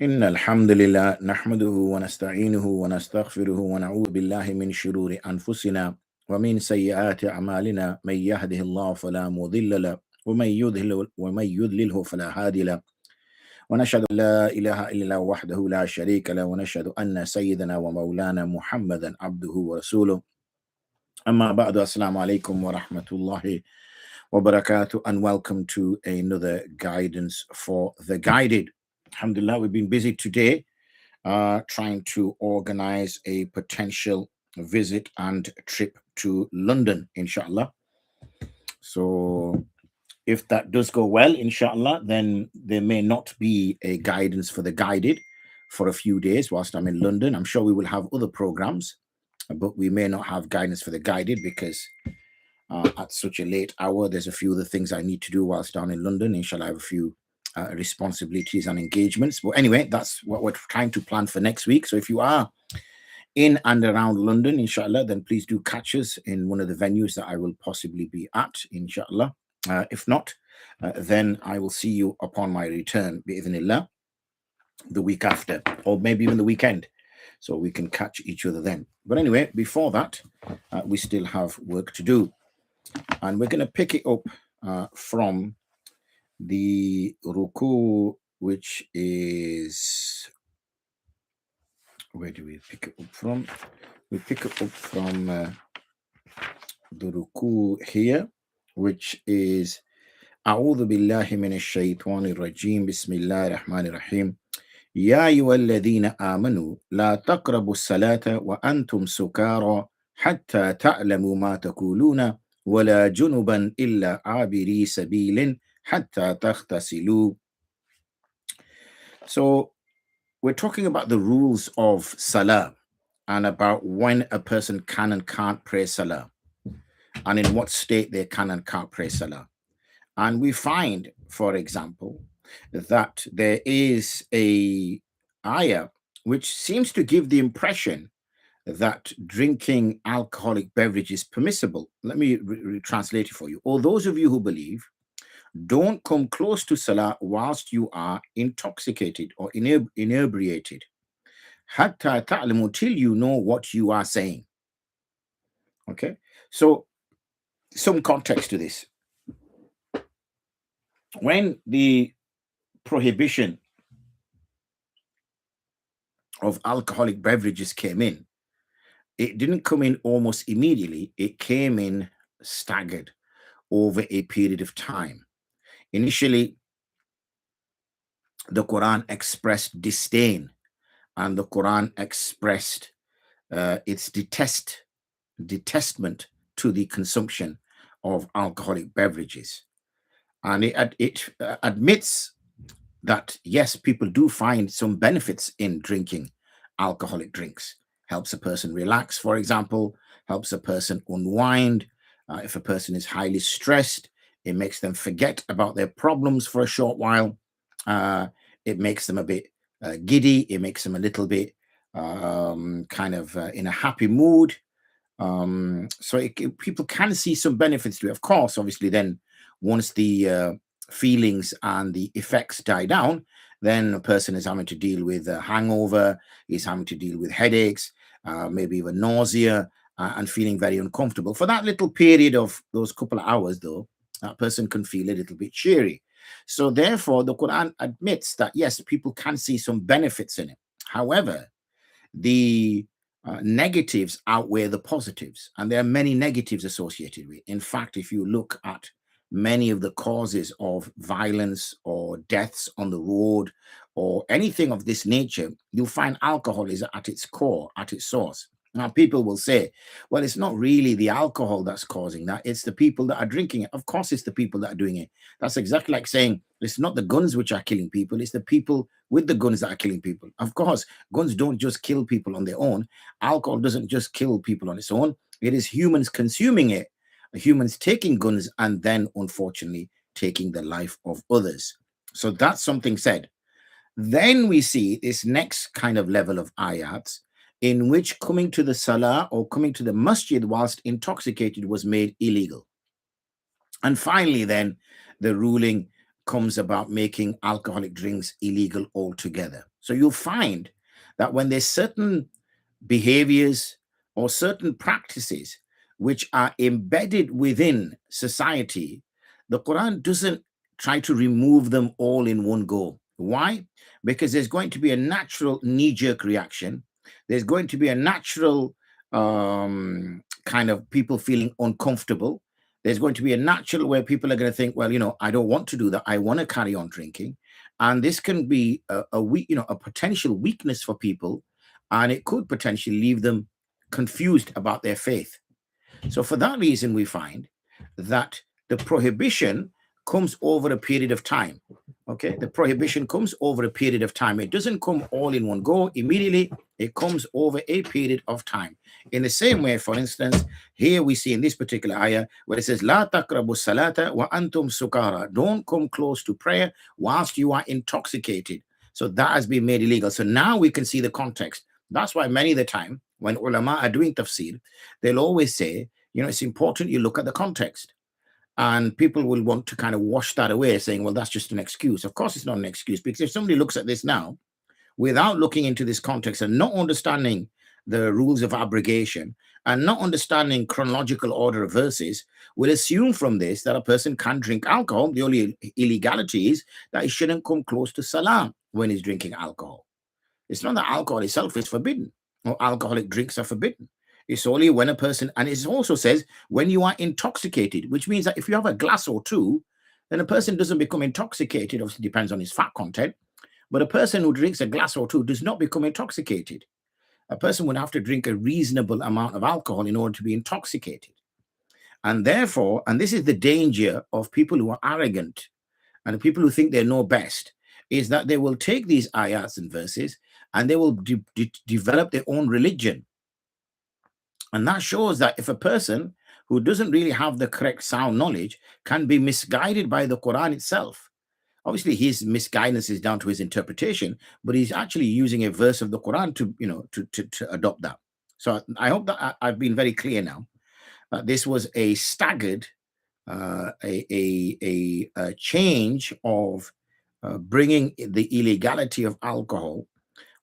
إن الحمد لله نحمده ونستعينه ونستغفره ونعوذ بالله من شرور أنفسنا ومن سيئات أعمالنا من يهده الله فلا مضل له ومن يضلله فلا هادي له ونشهد أن لا إله إلا الله وحده لا شريك له ونشهد أن سيدنا ومولانا محمدا عبده ورسوله أما بعد السلام عليكم ورحمة الله wabarakatuh, and welcome to another guidance for the guided. Alhamdulillah, we've been busy today trying to organize a potential visit and trip to London, inshallah. So if that does go well, inshallah, then there may not be a guidance for the guided for a few days whilst I'm in London. I'm sure we will have other programs, but we may not have guidance for the guided because at such a late hour, there's a few other things I need to do whilst down in London. Inshallah, I have a few responsibilities and engagements. But anyway, that's what we're trying to plan for next week. So if you are in and around London, inshallah, then please do catch us in one of the venues that I will possibly be at, inshallah. If not, then I will see you upon my return, bi'idhnillah, the week after, or maybe even the weekend. So we can catch each other then. But anyway, before that, we still have work to do. And we're going to pick it up from the ruku, which is, where do we pick it up from? We pick it up from the ruku here, which is أعوذ بالله من الشيطان الرجيم بسم الله الرحمن الرحيم يا أيها الذين آمنوا لا تقربوا الصلاة وأنتم سكارى حتى تعلموا ما تقولون ولا جنبا إلا عابري سبيل حتى تغتسلوا. So we're talking about the rules of Salah and about when a person can and can't pray Salah and in what state they can and can't pray Salah. And we find, for example, that there is a ayah which seems to give the impression that drinking alcoholic beverage is permissible. Let me translate it for you. All those of you who believe, don't come close to Salah whilst you are intoxicated or inebriated. Hatta ta'lamu, till you know what you are saying. Okay, so some context to this. When the prohibition of alcoholic beverages came in, it didn't come in almost immediately. It came in staggered over a period of time. Initially, the Quran expressed disdain, and the Quran expressed its detestment to the consumption of alcoholic beverages. And it admits that, yes, people do find some benefits in drinking alcoholic drinks. Helps a person relax, for example, helps a person unwind. If a person is highly stressed, it makes them forget about their problems for a short while. It makes them a bit giddy. It makes them a little bit kind of in a happy mood. So people can see some benefits to it. Of course, obviously, then once the feelings and the effects die down, then a person is having to deal with a hangover, is having to deal with headaches, maybe even nausea, and feeling very uncomfortable. For that little period of those couple of hours, though, that person can feel a little bit cheery. So therefore, the Quran admits that, yes, people can see some benefits in it. However, the negatives outweigh the positives, and there are many negatives associated with it. In fact, if you look at many of the causes of violence or deaths on the road or anything of this nature, you'll find alcohol is at its core, at its source. Now, people will say, well, it's not really the alcohol that's causing that. It's the people that are drinking it. Of course, it's the people that are doing it. That's exactly like saying it's not the guns which are killing people. It's the people with the guns that are killing people. Of course, guns don't just kill people on their own. Alcohol doesn't just kill people on its own. It is humans consuming it, humans taking guns, and then, unfortunately, taking the life of others. So that's something said. Then we see this next kind of level of ayats in which coming to the salah or coming to the masjid whilst intoxicated was made illegal. And finally, then, the ruling comes about making alcoholic drinks illegal altogether. So you'll find that when there's certain behaviors or certain practices which are embedded within society, the Quran doesn't try to remove them all in one go. Why? Because there's going to be a natural knee-jerk reaction. There's going to be a natural kind of people feeling uncomfortable. There's going to be a natural where people are going to think, well, I don't want to do that. I want to carry on drinking. And this can be a potential weakness for people, and it could potentially leave them confused about their faith. So for that reason, we find that the prohibition comes over a period of time. Okay, the prohibition comes over a period of time. It doesn't come all in one go immediately. It comes over a period of time. In the same way, for instance, here we see in this particular ayah where it says, "La taqrabu salata wa antum sukara." Don't come close to prayer whilst you are intoxicated. So that has been made illegal. So now we can see the context. That's why many of the time when ulama are doing tafsir, they'll always say, it's important you look at the context. And people will want to kind of wash that away, saying, well, that's just an excuse. Of course, it's not an excuse, because if somebody looks at this now without looking into this context and not understanding the rules of abrogation and not understanding chronological order of verses, will assume from this that a person can drink alcohol. The only illegality is that he shouldn't come close to salah when he's drinking alcohol. It's not that alcohol itself is forbidden or alcoholic drinks are forbidden. It's only when a person, and it also says when you are intoxicated, which means that if you have a glass or two, then a person doesn't become intoxicated. Obviously, depends on his fat content. But a person who drinks a glass or two does not become intoxicated. A person would have to drink a reasonable amount of alcohol in order to be intoxicated. And therefore, and this is the danger of people who are arrogant and people who think they know best, is that they will take these ayats and verses and they will develop their own religion. And that shows that if a person who doesn't really have the correct sound knowledge can be misguided by the Quran itself. Obviously, his misguidance is down to his interpretation, but he's actually using a verse of the Quran to adopt that. So I hope that I've been very clear now. This was a staggered, a change of bringing the illegality of alcohol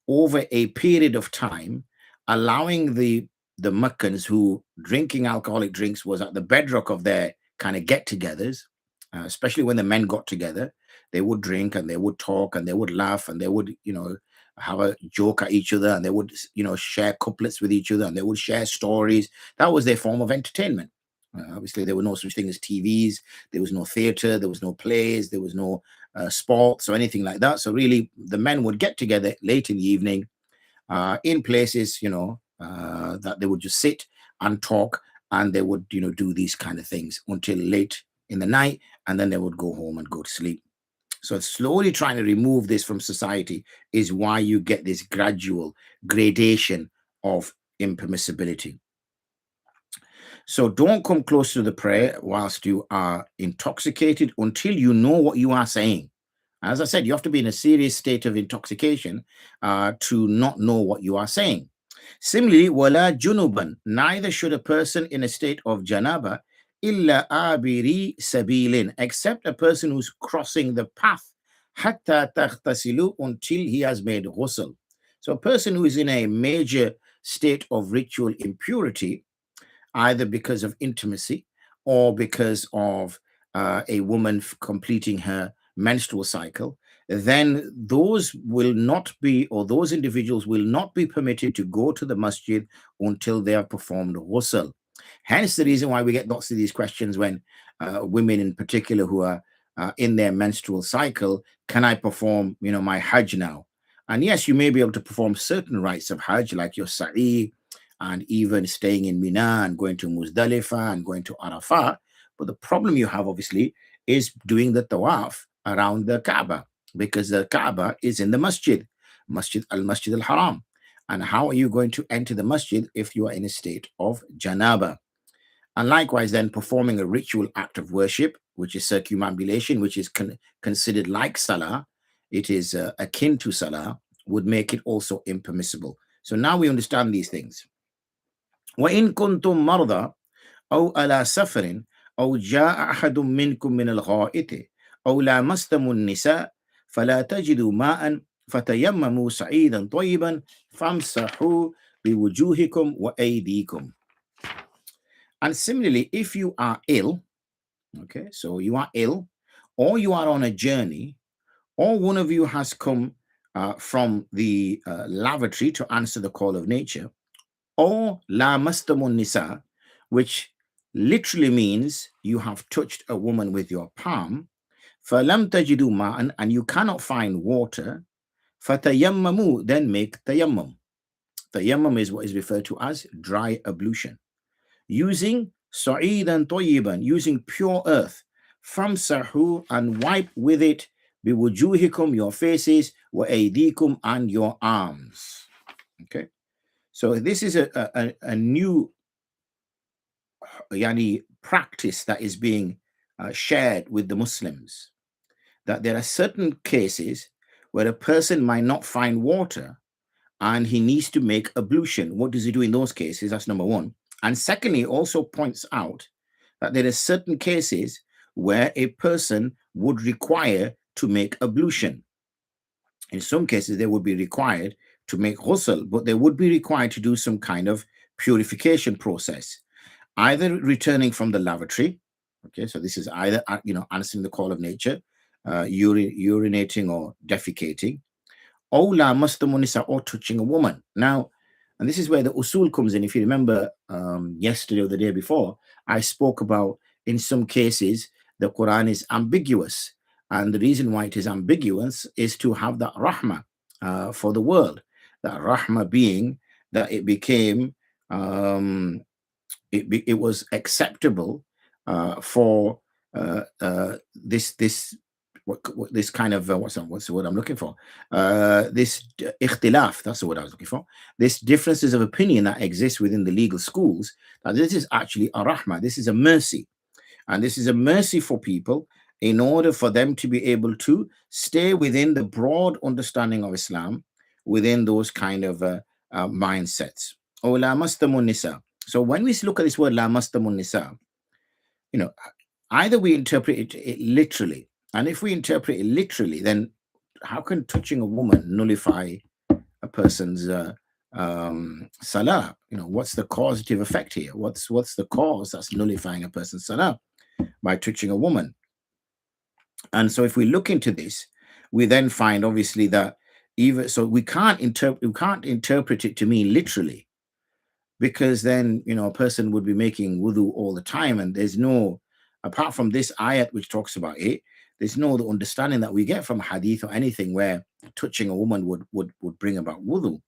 over a period of time, allowing the Meccans who drinking alcoholic drinks was at the bedrock of their kind of get-togethers, especially when the men got together. They would drink and they would talk and they would laugh and they would, have a joke at each other, and they would, share couplets with each other, and they would share stories. That was their form of entertainment. Obviously, there were no such thing as TVs. There was no theater. There was no plays. There was no sports or anything like that. So really, the men would get together late in the evening in places, that they would just sit and talk, and they would, do these kind of things until late in the night, and then they would go home and go to sleep. So slowly trying to remove this from society is why you get this gradual gradation of impermissibility. So don't come close to the prayer whilst you are intoxicated until you know what you are saying. As I said, you have to be in a serious state of intoxication to not know what you are saying. Similarly, wala junuban, neither should a person in a state of janaba illa abiri sabilin, except a person who's crossing the path, hatta taghtasilu, until he has made ghusl. So a person who is in a major state of ritual impurity, either because of intimacy or because of a woman completing her menstrual cycle, then those will not be, or those individuals will not be permitted to go to the masjid until they have performed ghusl. Hence the reason why we get lots of these questions when women in particular who are in their menstrual cycle, can I perform, my hajj now? And yes, you may be able to perform certain rites of hajj, like your sa'i, and even staying in Mina and going to Muzdalifah and going to Arafah. But the problem you have, obviously, is doing the tawaf around the Kaaba, because the Kaaba is in the masjid, Masjid al-Haram. And how are you going to enter the masjid if you are in a state of janaba? And likewise, then performing a ritual act of worship, which is circumambulation, which is considered like salah, it is akin to salah, would make it also impermissible. So now we understand these things. وَإِن كُنْتُم مَرْضَى أَوْ عَلَى سَفَرٍ أَوْ جَاءَ أَحَدٌ مِّنكُم مِّنَ الْغَائِطِ أو لامستم النساء فلا تجدوا ماء فتيمموا صعيدا طيبا فامسحوا بوجوهكم وأيديكم. And similarly, if you are ill, okay, so you are ill, or you are on a journey, or one of you has come from the lavatory to answer the call of nature, or lamastamun nisa, which literally means you have touched a woman with your palm, falam tajidu ma'an, and you cannot find water, fatayammamu, then make tayammum. Tayammum is what is referred to as dry ablution. Using sa'idan tayyiban, using pure earth, famsahu, and wipe with it, biwujuhikum, your faces, wa aydikum, and your arms. Okay, so this is a new practice that is being shared with the Muslims, that there are certain cases where a person might not find water and he needs to make ablution. What does he do in those cases? That's number one. And secondly, also points out that there are certain cases where a person would require to make ablution. In some cases, they would be required to make ghusl, but they would be required to do some kind of purification process, either returning from the lavatory. Okay, so this is either answering the call of nature, urinating or defecating, or touching a woman. Now, and this is where the usul comes in. If you remember yesterday or the day before, I spoke about in some cases the Quran is ambiguous. And the reason why it is ambiguous is to have that rahmah for the world. That rahmah being that it became, it was acceptable for this kind of what's the word I'm looking for? This ikhtilaf, that's the word I was looking for. This differences of opinion that exists within the legal schools. Now, this is actually a rahmah. This is a mercy, and this is a mercy for people in order for them to be able to stay within the broad understanding of Islam, within those kind of mindsets. Oh, la mastamun nisa. So when we look at this word la mastamun nisa, either we interpret it literally. And if we interpret it literally, then how can touching a woman nullify a person's salah? What's the causative effect here? What's the cause that's nullifying a person's salah by touching a woman? And so if we look into this, we then find obviously that we can't interpret it to mean literally, because then a person would be making wudu all the time, and there's no, apart from this ayat which talks about it, there's no the understanding that we get from hadith or anything where touching a woman would bring about wudu.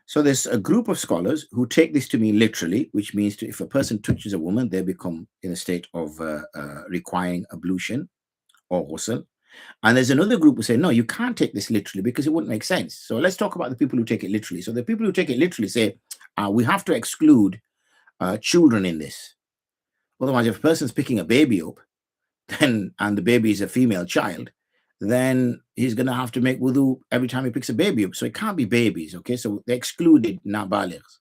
So there's a group of scholars who take this to mean literally, which means if a person touches a woman, they become in a state of requiring ablution or ghusl. And there's another group who say, no, you can't take this literally because it wouldn't make sense. So let's talk about the people who take it literally. So the people who take it literally say, we have to exclude children in this. Otherwise, if a person's picking a baby up, and the baby is a female child, then he's going to have to make wudu every time he picks a baby up. So it can't be babies, okay? So they excluded nabalighs.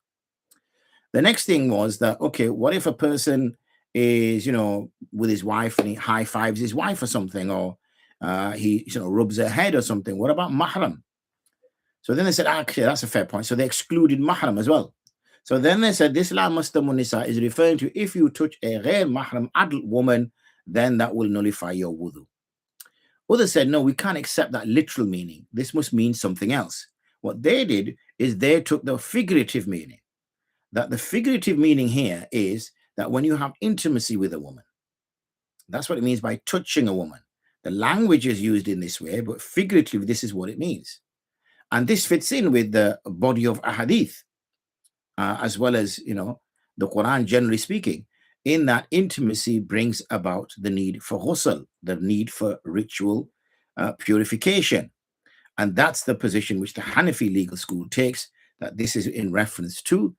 The next thing was that, okay, what if a person is, with his wife and he high fives his wife or something, or he rubs her head or something? What about mahram? So then they said, okay, that's a fair point. So they excluded mahram as well. So then they said, this la mastamun nisa is referring to if you touch a ghair mahram adult woman, then that will nullify your wudu. Others said, no, we can't accept that literal meaning. This must mean something else. What they did is they took the figurative meaning. That the figurative meaning here is that when you have intimacy with a woman, that's what it means by touching a woman. The language is used in this way, but figuratively, this is what it means. And this fits in with the body of ahadith, as well as, the Quran, generally speaking, in that intimacy brings about the need for ghusl, the need for ritual purification. And that's the position which the Hanafi legal school takes, that this is in reference to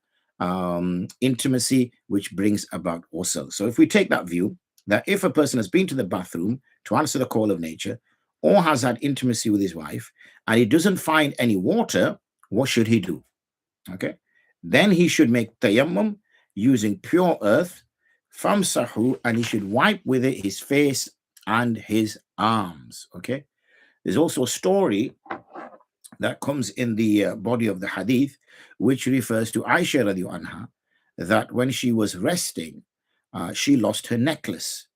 intimacy, which brings about ghusl. So if we take that view, that if a person has been to the bathroom to answer the call of nature, or has had intimacy with his wife, and he doesn't find any water, what should he do? Okay, then he should make tayammum using pure earth, famsahu, and he should wipe with it his face and his arms. Okay. There's also a story that comes in the body of the hadith, which refers to Aisha radiallahu anha, that when she was resting, she lost her necklace.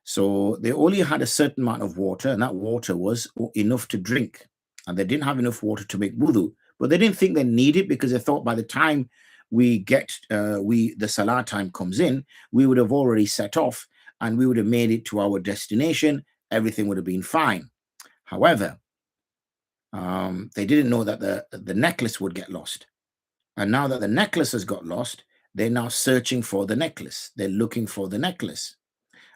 So they only had a certain amount of water, and that water was enough to drink. And they didn't have enough water to make wudu, but they didn't think they needed, because they thought by the time the salah time comes in, we would have already set off and we would have made it to our destination. Everything would have been fine. However, they didn't know that the necklace would get lost. And now that the necklace has got lost, they're now searching for the necklace. They're looking for the necklace.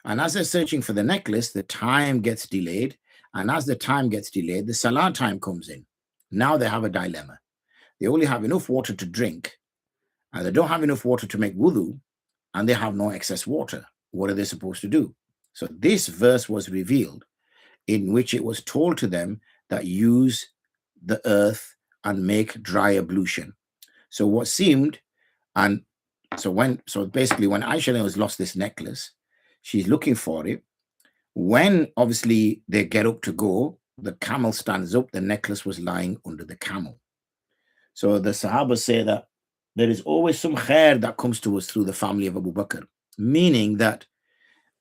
And as they're searching for the necklace, the time gets delayed. And as the time gets delayed, the salah time comes in. Now they have a dilemma. They only have enough water to drink, and they don't have enough water to make wudu, and they have no excess water. What are they supposed to do? So this verse was revealed, in which it was told to them that use the earth and make dry ablution. So what seemed, and so basically when Aisha has lost this necklace, she's looking for it. When obviously they get up to go, the camel stands up, the necklace was lying under the camel. So the Sahaba say that there is always some khair that comes to us through the family of Abu Bakr, meaning that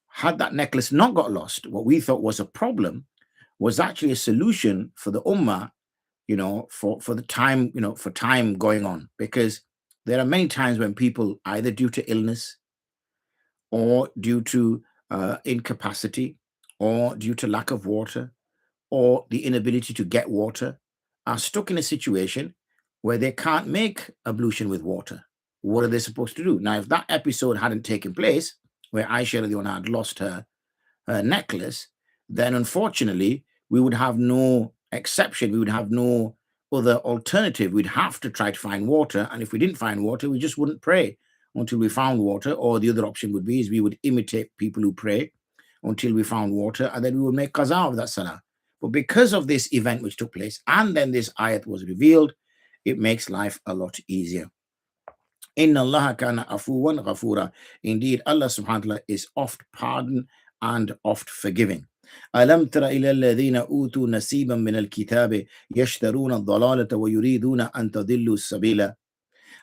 had that necklace not got lost, what we thought was a problem was actually a solution for the ummah, for the time, for time going on. Because there are many times when people, either due to illness or due to incapacity or due to lack of water or the inability to get water, are stuck in a situation where they can't make ablution with water. What are they supposed to do? Now, if that episode hadn't taken place, where Aisha had lost her necklace, then unfortunately, we would have no exception. We would have no other alternative. We'd have to try to find water. And if we didn't find water, we just wouldn't pray until we found water. Or the other option would be is we would imitate people who pray until we found water, and then we would make qaza of that salah. But because of this event which took place, and then this ayat was revealed, it makes life a lot easier. Inna Allah kana afuwan ghafura. Indeed, Allah subhanahu wa ta'ala is oft pardon and oft forgiving. ألم تر إلى الذين أوتوا نصيبا من الكتاب يشترون الضلالة ويريدون أن تضلوا السبيل.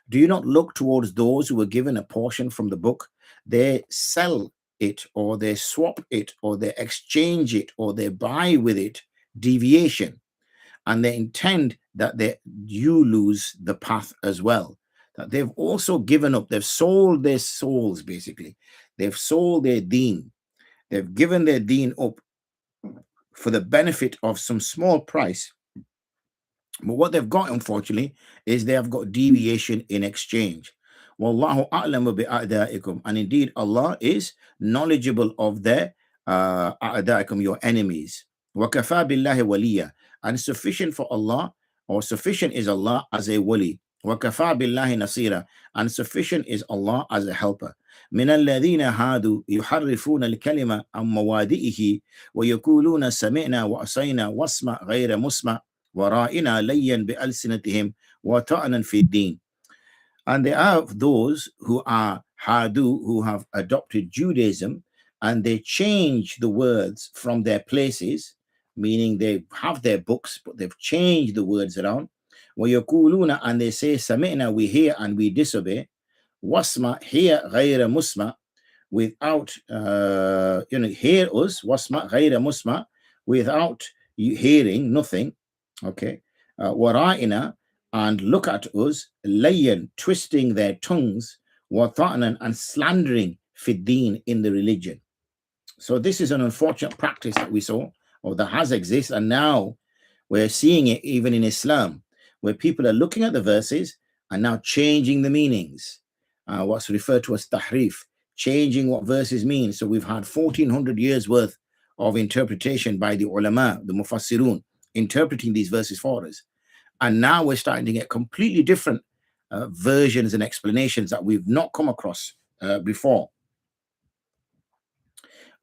Do you not look towards those who were given a portion from the book? They sell it, or they swap it, or they exchange it, or they buy with it deviation, and they intend that you lose the path as well. That they've also given up, they've sold their souls, basically. They've sold their deen. They've given their deen up for the benefit of some small price. But what they've got, unfortunately, is they have got deviation in exchange. Wallahu a'lamu bi'a'da'ikum. And indeed, Allah is knowledgeable of their a'da'ikum, your enemies. Wa kafa billahi waliya. And sufficient for Allah, or sufficient is Allah as a wali. Wa kafa billahi nasira. And sufficient is Allah as a helper. من الذين هادوا يحرفون الكلمة عن مواضعه ويقولون سمعنا وعصينا واسمع غير مسمع وَرَائِنَا لَيًّا بِأَلْسِنَتِهِمْ وَطَعْنًا فِي الدِّينِ. And there are those who are hadu, who have adopted Judaism, and they change the words from their places, meaning they have their books, but they've changed the words around. وَيَقُولُونَ, and they say, سَمِعْنَا, we hear and we disobey. وَاسْمَعْ هِيَ غَيْرَ مُسْمَعْ, without, hear us, وَاسْمَعْ غَيْرَ مُسْمَعْ, without hearing, nothing. Okay, wara'ina, and look at us, layyan, twisting their tongues, wata'nan, and slandering fiddin, in the religion. So this is an unfortunate practice that we saw, or that has existed, and now we're seeing it even in Islam, where people are looking at the verses and now changing the meanings, what's referred to as tahrif, changing what verses mean. So we've had 1400 years worth of interpretation by the ulama, the mufassirun, interpreting these verses for us, and now we're starting to get completely different versions and explanations that we've not come across before.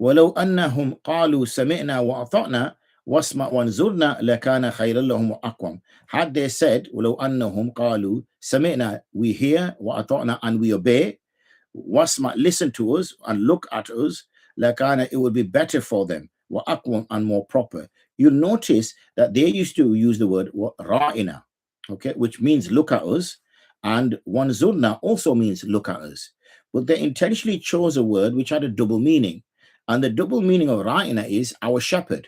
وَلَوْ أَنَّهُمْ قَالُوا سَمِعْنَا وَأَطَعْنَا وَاسْمَعْ وَانْظُرْنَا لَكَانَ خَيْرًا لَهُمْ وَأَقْوَمْ. Had they said, وَلَوْ أَنَّهُمْ قَالُوا سَمِعْنَا, we hear, وَأَطَعْنَا, and we obey, وَاسْمَعْ, listen to us and look at us, لَكَانَ, it would be better for them, وأقوم, and more proper. You'll notice that they used to use the word ra'ina, okay, which means look at us, and wanzurna also means look at us. But they intentionally chose a word which had a double meaning. And the double meaning of ra'ina is our shepherd,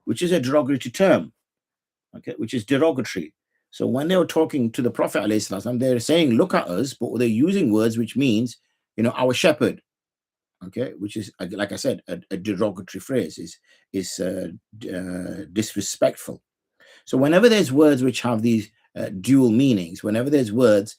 which is a derogatory term, okay, which is derogatory. So when they were talking to the Prophet, they're saying, look at us, but they're using words which means, our shepherd, okay, which is, like I said, a derogatory phrase, is disrespectful. So whenever there's words which have these dual meanings, whenever there's words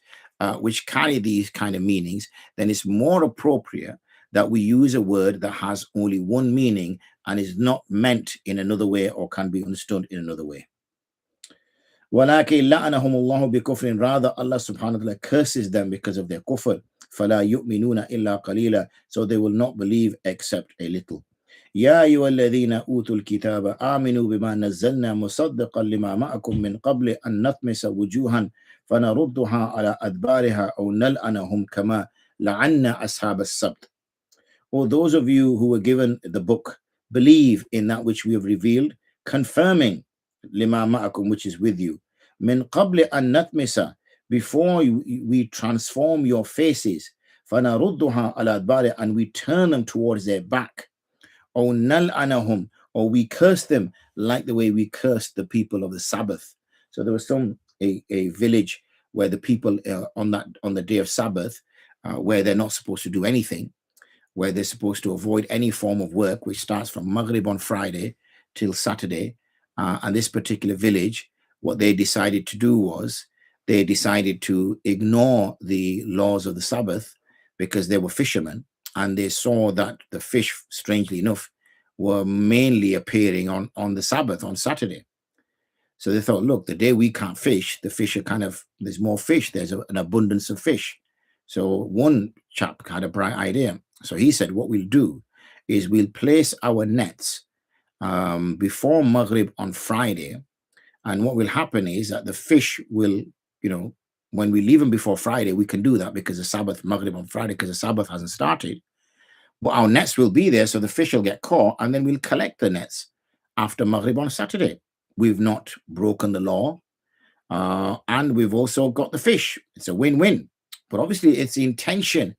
which carry these kind of meanings, then it's more appropriate that we use a word that has only one meaning and is not meant in another way or can be understood in another way. وَلَكِنْ لَعَنَهُمُ اللَّهُ بِكُفْرٍ, rather Allah subhanahu wa ta'ala curses them because of their kufr. فَلَا يُؤْمِنُونَ إِلَّا قَلِيلًا, so they will not believe except a little. يَا أَيُّهَا الَّذِينَ أُوتُوا الْكِتَابَ آمِنُوا بِمَا نَزَّلْنَا مُصَدِّقًا لِمَا مَعَكُم مِّن قَبْلِ أَن نَطْمِسَ وُجُوهًا فَنَرُدُّهَا عَلَى أَدْبَارِهَا أَوْ نَلْعَنَهُمْ كَمَا لَعَنَّا أَصْحَابَ السَّبْتِ. Or those of you who were given the book, believe in that which we have revealed, confirming lima ma'akum, which is with you. Min qabli an natmisa, before we transform your faces, fanarudduha ala adbari, and we turn them towards their back. Or nal'anahum, or we curse them like the way we cursed the people of the Sabbath. So there was a village where the people on the day of Sabbath, where they're not supposed to do anything, where they're supposed to avoid any form of work, which starts from Maghrib on Friday till Saturday. And this particular village, what they decided to do was they decided to ignore the laws of the Sabbath because they were fishermen, and they saw that the fish, strangely enough, were mainly appearing on the Sabbath, on Saturday. So they thought, look, the day we can't fish, the fish are there's more fish, there's an abundance of fish. So one chap had a bright idea. So he said, what we'll do is we'll place our nets before Maghrib on Friday. And what will happen is that the fish will, when we leave them before Friday, we can do that because the Sabbath, Maghrib on Friday, because the Sabbath hasn't started. But our nets will be there, so the fish will get caught, and then we'll collect the nets after Maghrib on Saturday. We've not broken the law, and we've also got the fish. It's a win-win. But obviously, it's the intention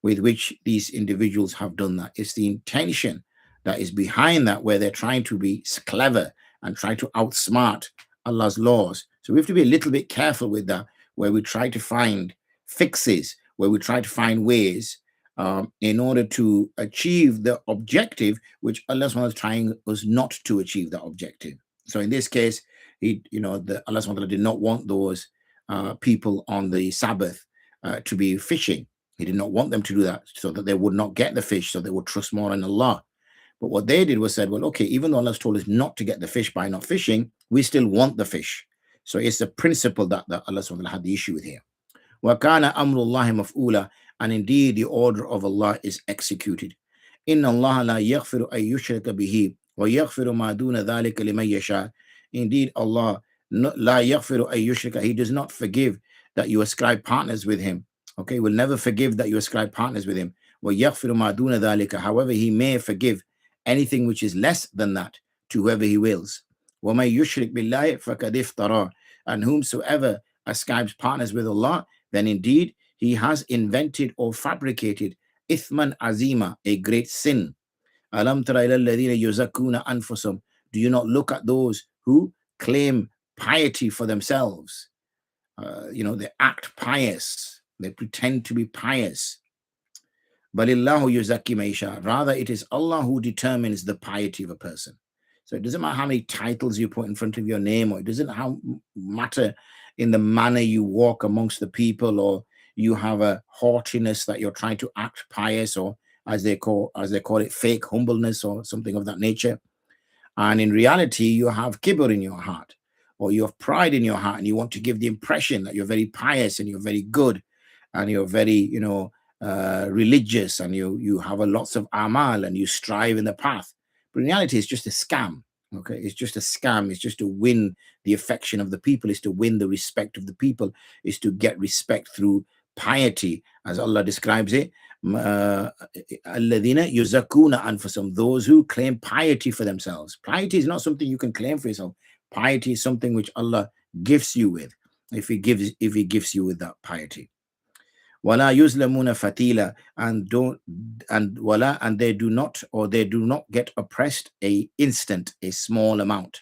with which these individuals have done that. It's the intention that is behind that, where they're trying to be clever and try to outsmart Allah's laws. So we have to be a little bit careful with that, where we try to find fixes, where we try to find ways in order to achieve the objective which Allah is trying us not to achieve that objective. So in this case, Allah did not want those people on the Sabbath to be fishing. He did not want them to do that so that they would not get the fish, so they would trust more in Allah. But what they did was said, well, okay, even though Allah's told us not to get the fish by not fishing, we still want the fish. So it's the principle that Allah had the issue with here. وَكَانَ أَمْرُ اللَّهِ مَفْعُولًا, and indeed the order of Allah is executed. إِنَّ اللَّهَ لَا يَغْفِرُ أَن يُشْرَكَ بِهِ وَيَغْفِرُ مَا دُونَ ذَلِكَ لِمَن يَشَاءُ. Indeed, Allah لَا يَغْفِرُ أَن يُشْرَكَ, He does not forgive that you ascribe partners with Him. Okay, will never forgive that you ascribe partners with Him. وَيَغْفِرُ مَا دُونَ ذَلِكَ, however, He may forgive anything which is less than that to whoever He wills. وَمَن يُشْرِكْ بِاللَّهِ فَقَدِ افْتَرَىٰ, and whomsoever ascribes partners with Allah, then indeed he has invented or fabricated ithman azima, a great sin. Alam tara ila alladhina yuzakkuna anfusahum, do you not look at those who claim piety for themselves? They act pious, they pretend to be pious. Balillahu yuzakki man yasha, rather it is Allah who determines the piety of a person. So it doesn't matter how many titles you put in front of your name, or it doesn't matter in the manner you walk amongst the people, or you have a haughtiness that you're trying to act pious, or as they call it, fake humbleness or something of that nature. And in reality, you have kibr in your heart, or you have pride in your heart, and you want to give the impression that you're very pious and you're very good and you're very, religious, and you have lots of amal and you strive in the path. But in reality, it's just a scam. Okay, it's just a scam. It's just to win the affection of the people. It's to win the respect of the people. It's to get respect through piety, as Allah describes it. الَّذِينَ يُزَكُّونَ أَنفُسَهُم, those who claim piety for themselves. Piety is not something you can claim for yourself. Piety is something which Allah gifts you with, if He gives you with that piety. وَلَا يُظْلَمُونَ فَتِيلًا, and they do not get oppressed a small amount.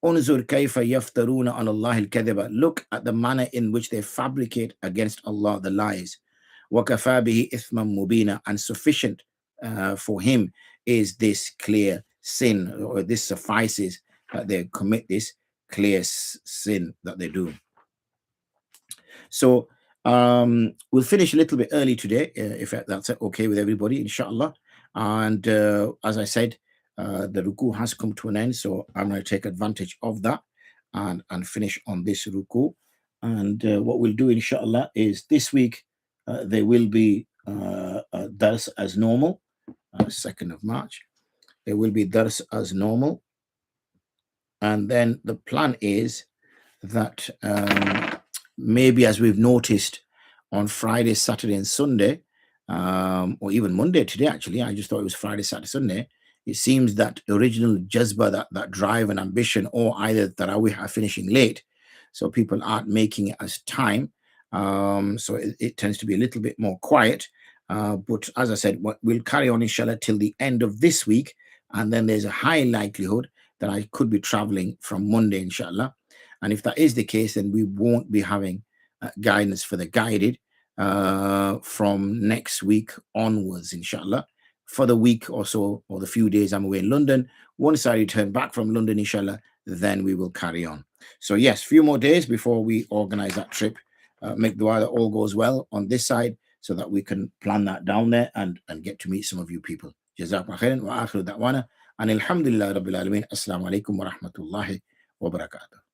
انظر كيف يفترون على الله الكذب, look at the manner in which they fabricate against Allah the lies. وَكَفَى بِهِ إِثْمًا مُبِينًا, and sufficient for him is this clear sin, or this suffices that they commit this clear sin that they do. So we'll finish a little bit early today, if that's okay with everybody, inshallah. And as I said, the ruku has come to an end, so I'm going to take advantage of that and finish on this ruku. And what we'll do, inshallah, is this week there will be dars as normal, 2nd of March. There will be dars as normal. And then the plan is that maybe, as we've noticed on Friday, Saturday, and Sunday, or even Monday today, actually, I just thought it was Friday, Saturday, Sunday. It seems that original jazba, that drive and ambition, or either Tarawih are finishing late, so people aren't making it as time. So it tends to be a little bit more quiet. But as I said, we'll carry on, inshallah, till the end of this week. And then there's a high likelihood that I could be traveling from Monday, inshallah. And if that is the case, then we won't be having guidance for the guided from next week onwards, inshallah, for the week or so, or the few days I'm away in London. Once I return back from London, inshallah, then we will carry on. So yes, few more days before we organize that trip. Make dua that all goes well on this side, so that we can plan that down there and get to meet some of you people. Jazakum khairan wa akhiru da'wana and alhamdulillah rabbil alamin. Assalamu alaikum wa rahmatullahi wa barakatuh.